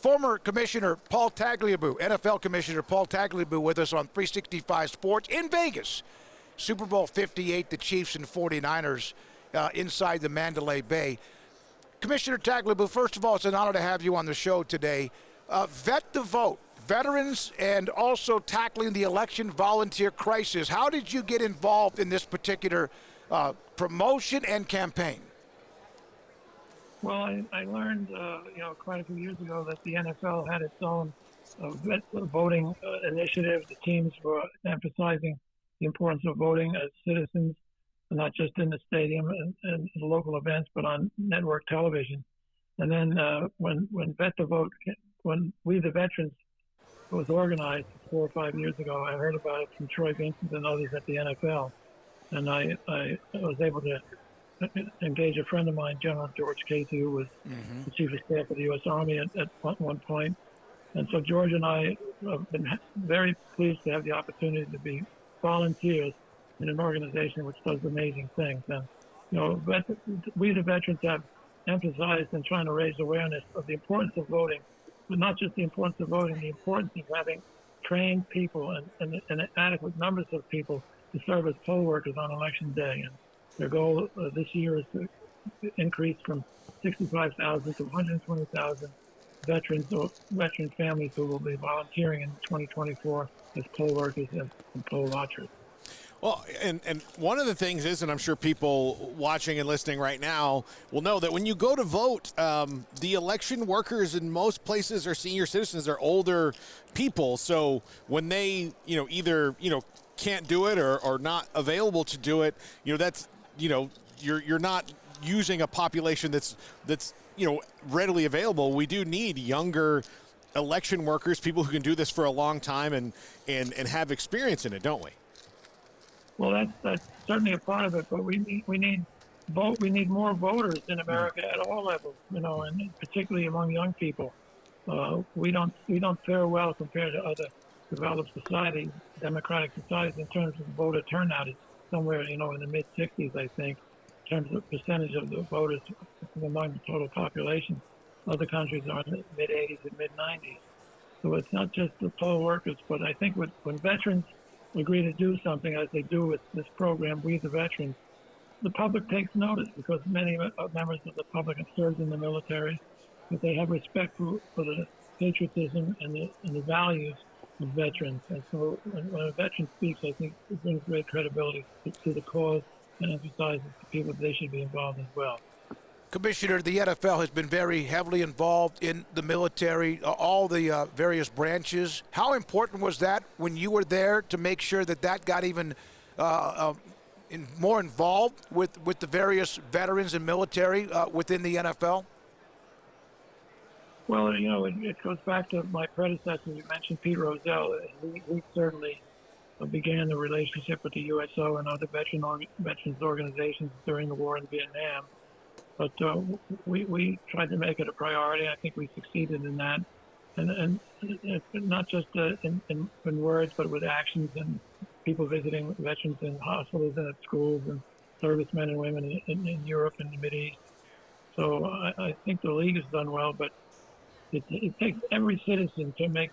former Commissioner Paul Tagliabue, NFL Commissioner Paul Tagliabue, with us on 365 Sports in Vegas. Super Bowl 58, the Chiefs and 49ers inside the Mandalay Bay. Commissioner Tagliabue, first of all, it's an honor to have you on the show today. Vet the Vote, veterans and also tackling the election volunteer crisis. How did you get involved in this particular promotion and campaign? Well, I learned, quite a few years ago that the NFL had its own voting initiative. The teams were emphasizing the importance of voting as citizens, not just in the stadium and the local events, but on network television. And then when Vet the Vote, when We the Veterans was organized 4 or 5 years ago, I heard about it from Troy Vincent and others at the NFL. And I was able to engage a friend of mine, General George Casey, who was the Chief of Staff of the U.S. Army at one point. And so George and I have been very pleased to have the opportunity to be volunteers in an organization which does amazing things. And, We the Veterans have emphasized in trying to raise awareness of the importance of voting, but not just the importance of voting, the importance of having trained people and adequate numbers of people to serve as poll workers on election day. And their goal this year is to increase from 65,000 to 120,000 veterans or veteran families who will be volunteering in 2024 as poll workers and poll watchers. Well, and one of the things is, and I'm sure people watching and listening right now will know that when you go to vote, the election workers in most places are senior citizens, are older people. So when they, either, can't do it or not available to do it, that's, you're not using a population that's readily available. We do need younger election workers, people who can do this for a long time and have experience in it, don't we? Well, that's certainly a part of it, but we need more voters in America at all levels, and particularly among young people. We don't fare well compared to other developed societies, democratic societies, in terms of voter turnout. It's somewhere, in the mid-60s, I think, in terms of percentage of the voters among the total population. Other countries are in the mid-80s and mid-90s. So it's not just the poll workers, but I think when veterans agree to do something, as they do with this program, We the Veterans, the public takes notice because many members of the public have served in the military, but they have respect for the patriotism and the values of veterans. And so when a veteran speaks, I think it brings great credibility to the cause and emphasizes to people that they should be involved as well. Commissioner, the NFL has been very heavily involved in the military, all the various branches. How important was that when you were there to make sure that got even more involved with the various veterans and military within the NFL? Well, it goes back to my predecessor. You mentioned Pete Rozelle. We certainly began the relationship with the USO and other veterans organizations during the war in Vietnam. But we tried to make it a priority. I think we succeeded in that, and not just in words, but with actions and people visiting veterans in hospitals and at schools and servicemen and women in Europe and the Mideast. So I think the league has done well, but it takes every citizen to make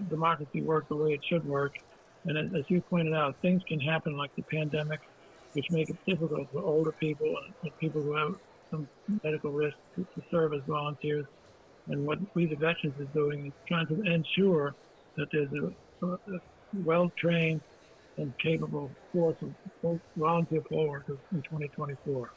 democracy work the way it should work. And as you pointed out, things can happen like the pandemic, which make it difficult for older people and people who have some medical risk to serve as volunteers. And what We the Veterans is doing is trying to ensure that there's a well-trained and capable force of volunteer poll workers in 2024.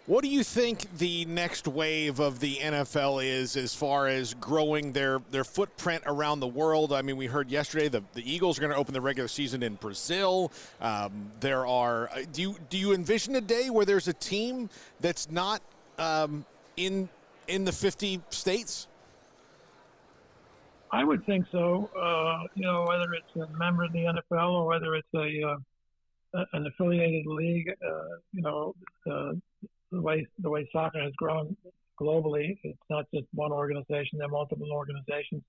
What do you think the next wave of the NFL is as far as growing their footprint around the world? I mean, we heard yesterday the Eagles are going to open the regular season in Brazil. Do you envision a day where there's a team that's not in the 50 states? I would think so. Whether it's a member of the NFL or whether it's an affiliated league, the way soccer has grown globally, it's not just one organization, there are multiple organizations.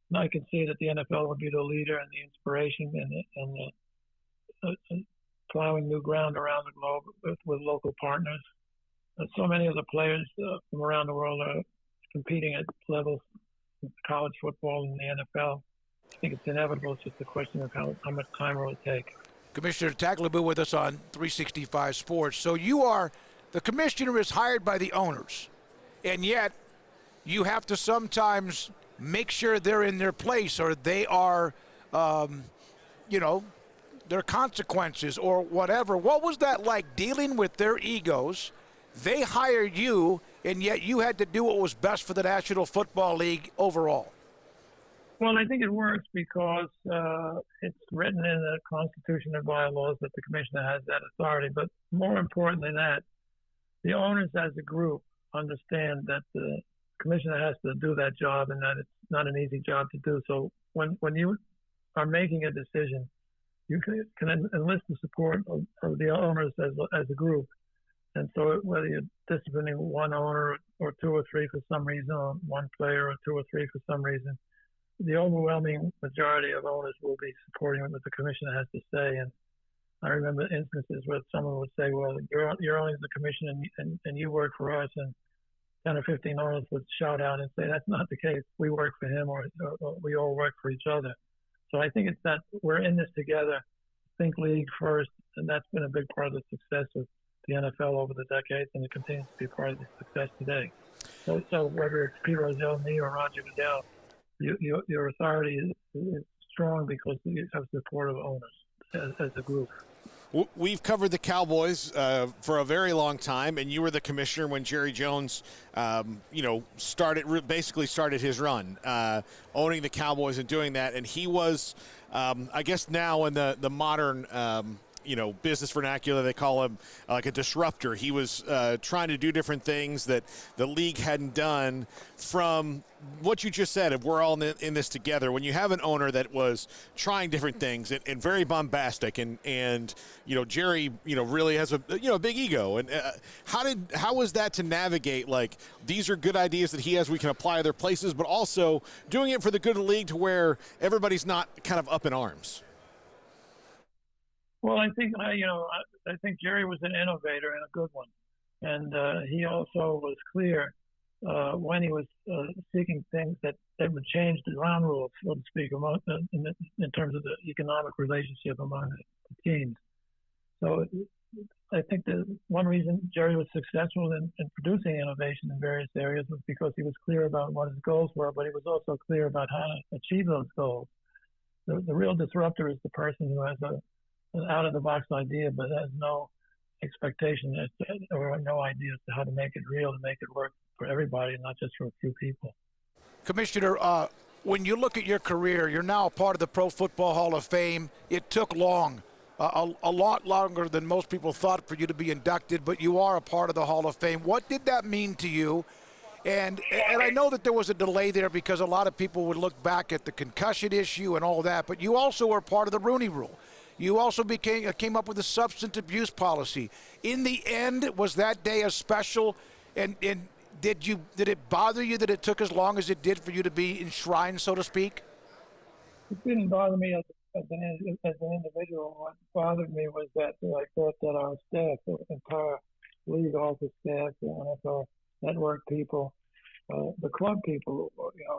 And I can see that the NFL would be the leader and the inspiration and plowing new ground around the globe with local partners. So many of the players from around the world are competing at levels of college football and the NFL. I think it's inevitable. It's just a question of how much time will it take. Commissioner Tagliabue with us on 365 Sports. So the commissioner is hired by the owners, and yet you have to sometimes make sure they're in their place or they are, their consequences or whatever. What was that like dealing with their egos? They hired you, and yet you had to do what was best for the National Football League overall. Well, I think it works because it's written in the Constitution and bylaws that the commissioner has that authority. But more important than that, the owners as a group understand that the commissioner has to do that job and that it's not an easy job to do. So when you are making a decision, you can enlist the support of the owners as a group. And so whether you're disciplining one owner or two or three for some reason, or one player or two or three for some reason, the overwhelming majority of owners will be supporting what the commissioner has to say. And I remember instances where someone would say, well, you're only the commissioner and you work for us. And 10 or 15 owners would shout out and say, that's not the case. We work for him or we all work for each other. So I think it's that we're in this together, think league first, and that's been a big part of the success of the NFL over the decades, and it continues to be part of the success today. So whether it's Peter Rozelle, me, or Roger Goodell, your authority is strong because you have support of owners as a group. We've covered the Cowboys for a very long time, and you were the commissioner when Jerry Jones, basically started his run, owning the Cowboys and doing that. And he was, I guess now in the modern, business vernacular, they call him like a disruptor. He was trying to do different things that the league hadn't done. From what you just said, if we're all in this together, when you have an owner that was trying different things and very bombastic, and Jerry, really has a big ego. And how was that to navigate? Like, these are good ideas that he has, we can apply other places, but also doing it for the good of the league to where everybody's not kind of up in arms. Well, I think Jerry was an innovator and a good one, and he also was clear when he was seeking things that would change the ground rules, so to speak, in terms of the economic relationship among the teams. So I think that one reason Jerry was successful in producing innovation in various areas was because he was clear about what his goals were, but he was also clear about how to achieve those goals. The real disruptor is the person who has an out-of-the-box idea, but has no expectation or no idea as to how to make it real, to make it work for everybody, not just for a few people. Commissioner, when you look at your career, you're now a part of the Pro Football Hall of Fame. It took long, a lot longer than most people thought for you to be inducted, but you are a part of the Hall of Fame. What did that mean to you? And I know that there was a delay there because a lot of people would look back at the concussion issue and all that, but you also were part of the Rooney Rule. You also came up with a substance abuse policy. In the end, was that day as special? And did it bother you that it took as long as it did for you to be enshrined, so to speak? It didn't bother me as an individual. What bothered me was that I thought that our staff, the entire league office staff, the NFL network people, the club people,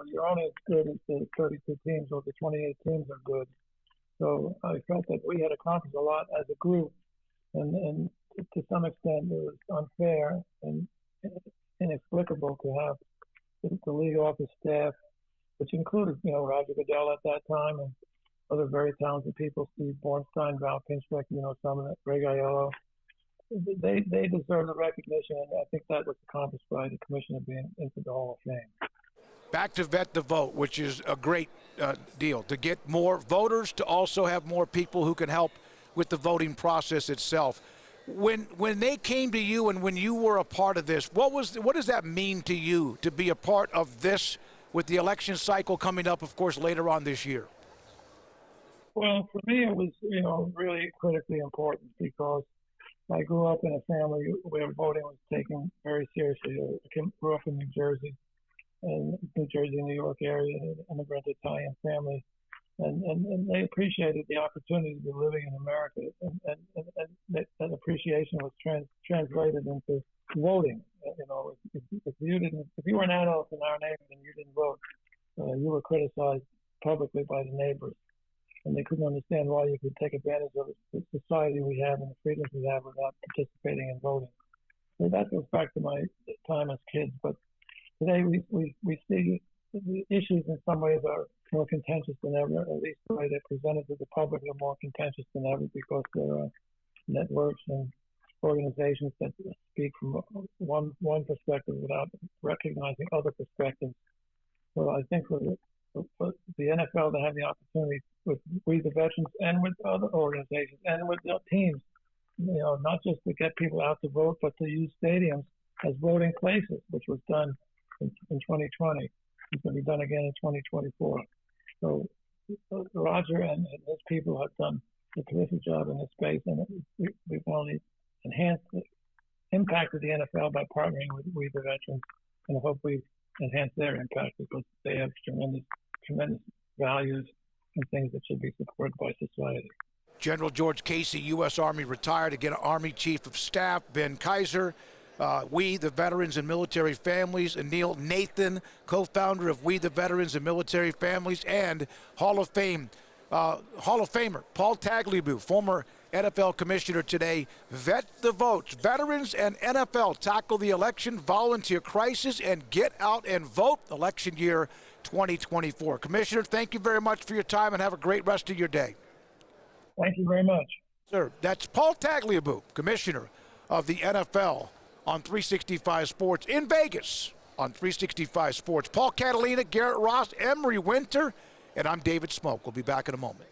you're only as good as the 32 teams or the 28 teams are good. So I felt that we had accomplished a lot as a group, and to some extent it was unfair and inexplicable to have the league office staff, which included, Roger Goodell at that time and other very talented people, Steve Bornstein, Val Pinchbeck, some of that, Greg Aiello. They deserve the recognition, and I think that was accomplished by the commissioner being into the Hall of Fame. Back to vet the vote, which is a great deal, to get more voters, to also have more people who can help with the voting process itself. When they came to you and when you were a part of this, what does that mean to you to be a part of this with the election cycle coming up, of course, later on this year? Well, for me, it was, really critically important because I grew up in a family where voting was taken very seriously. I grew up in New Jersey, New York area, an immigrant Italian family. and they appreciated the opportunity to be living in America, and that appreciation was translated into voting. If you were an adult in our neighborhood and you didn't vote, you were criticized publicly by the neighbors, and they couldn't understand why you could take advantage of the society we have and the freedoms we have without participating in voting. So that goes back to my time as kids. But today we see the issues in some ways are more contentious than ever. At least the way they're presented to the public are more contentious than ever, because there are networks and organizations that speak from one perspective without recognizing other perspectives. So I think for the NFL to have the opportunity with We the Veterans and with other organizations and with their teams, not just to get people out to vote, but to use stadiums as voting places, which was done in 2020. It's going to be done again in 2024. So Roger and his people have done a terrific job in this space, and we've only enhanced the impact of the NFL by partnering with We the Veterans, and I hope we've enhanced their impact, because they have tremendous values and things that should be supported by society. General George Casey, U.S. Army retired, again, Army Chief of Staff, Ben Kaiser, We the Veterans and Military Families, and Neil Nathan, co-founder of We the Veterans and Military Families, and Hall of Famer Paul Tagliabue, former NFL commissioner today. Vet the votes. Veterans and NFL tackle the election, volunteer crisis, and get out and vote. Election year 2024. Commissioner, thank you very much for your time, and have a great rest of your day. Thank you very much. Sir, that's Paul Tagliabue, commissioner of the NFL, on 365 Sports in Vegas on 365 Sports. Paul Catalina, Garrett Ross, Emery Winter, and I'm David Smoke. We'll be back in a moment.